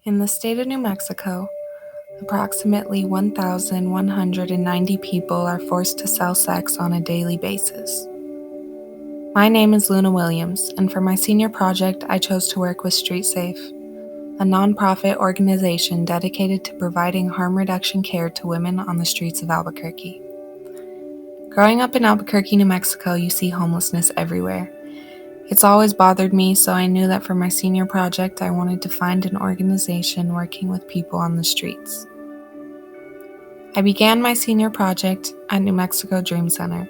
In the state of New Mexico, approximately 1,190 people are forced to sell sex on a daily basis. My name is Luna Williams, and for my senior project, I chose to work with Street Safe, a nonprofit organization dedicated to providing harm reduction care to women on the streets of Albuquerque. Growing up in Albuquerque, New Mexico, you see homelessness everywhere. It's always bothered me, so I knew that for my senior project, I wanted to find an organization working with people on the streets. I began my senior project at New Mexico Dream Center,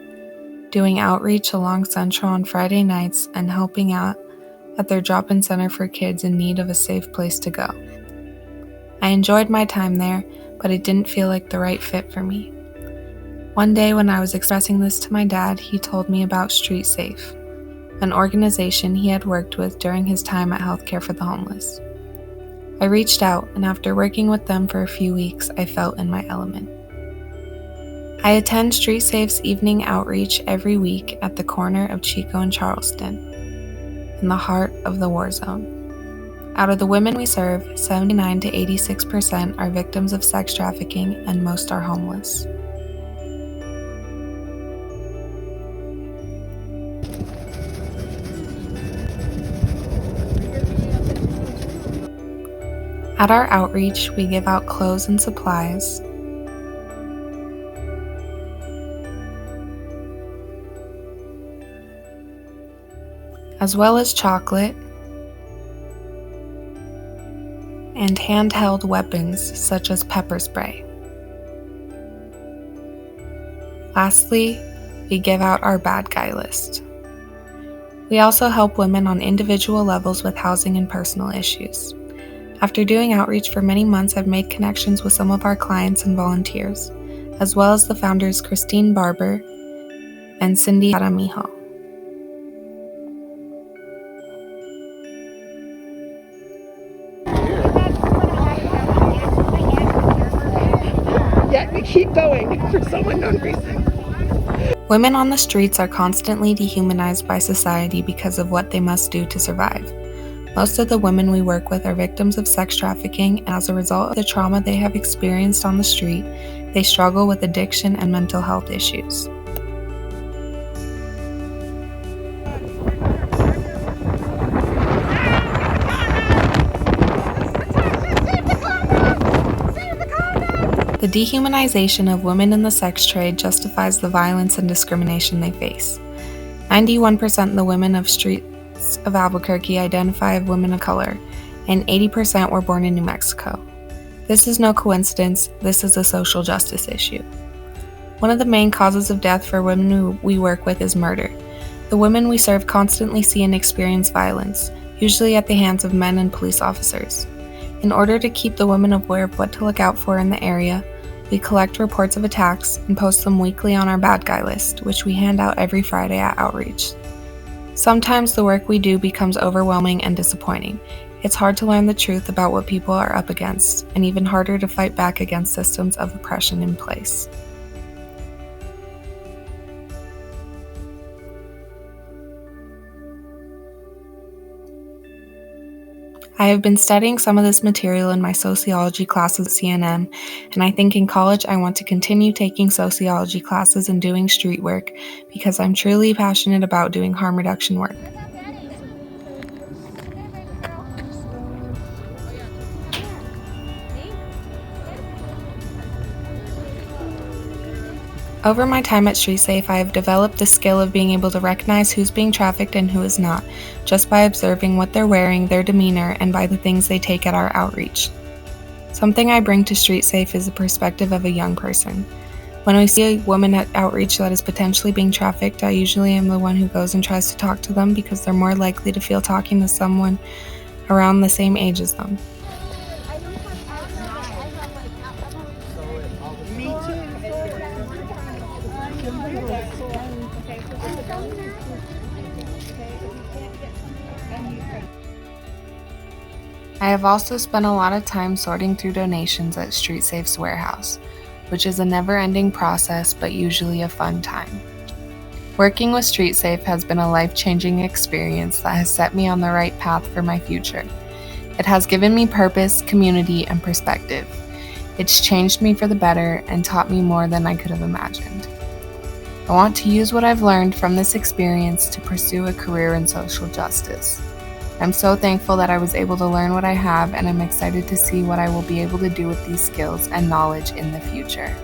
doing outreach along Central on Friday nights and helping out at their drop-in center for kids in need of a safe place to go. I enjoyed my time there, but it didn't feel like the right fit for me. One day when I was expressing this to my dad, he told me about Street Safe, an organization he had worked with during his time at Healthcare for the Homeless. I reached out, and after working with them for a few weeks, I felt in my element. I attend Street Safe's evening outreach every week at the corner of Chico and Charleston, in the heart of the war zone. Out of the women we serve, 79 to 86% are victims of sex trafficking, and most are homeless. At our outreach, we give out clothes and supplies, as well as chocolate and handheld weapons such as pepper spray. Lastly, we give out our bad guy list. We also help women on individual levels with housing and personal issues. After doing outreach for many months, I've made connections with some of our clients and volunteers, as well as the founders Christine Barber and Cindy Aramijo. Yet we keep going for some unknown reason. Women on the streets are constantly dehumanized by society because of what they must do to survive. Most of the women we work with are victims of sex trafficking, and as a result of the trauma they have experienced on the street, they struggle with addiction and mental health issues. The dehumanization of women in the sex trade justifies the violence and discrimination they face. 91% of the women of streets of Albuquerque identify as women of color, and 80% were born in New Mexico. This is no coincidence, this is a social justice issue. One of the main causes of death for women we work with is murder. The women we serve constantly see and experience violence, usually at the hands of men and police officers. In order to keep the women aware of what to look out for in the area, we collect reports of attacks and post them weekly on our bad guy list, which we hand out every Friday at outreach. Sometimes the work we do becomes overwhelming and disappointing. It's hard to learn the truth about what people are up against, and even harder to fight back against systems of oppression in place. I have been studying some of this material in my sociology classes at CNN, and I think in college I want to continue taking sociology classes and doing street work because I'm truly passionate about doing harm reduction work. Over my time at Street Safe, I have developed the skill of being able to recognize who's being trafficked and who is not, just by observing what they're wearing, their demeanor, and by the things they take at our outreach. Something I bring to Street Safe is the perspective of a young person. When we see a woman at outreach that is potentially being trafficked, I usually am the one who goes and tries to talk to them because they're more likely to feel talking to someone around the same age as them. I have also spent a lot of time sorting through donations at Street Safe's warehouse, which is a never-ending process but usually a fun time. Working with Street Safe has been a life-changing experience that has set me on the right path for my future. It has given me purpose, community, and perspective. It's changed me for the better and taught me more than I could have imagined. I want to use what I've learned from this experience to pursue a career in social justice. I'm so thankful that I was able to learn what I have, and I'm excited to see what I will be able to do with these skills and knowledge in the future.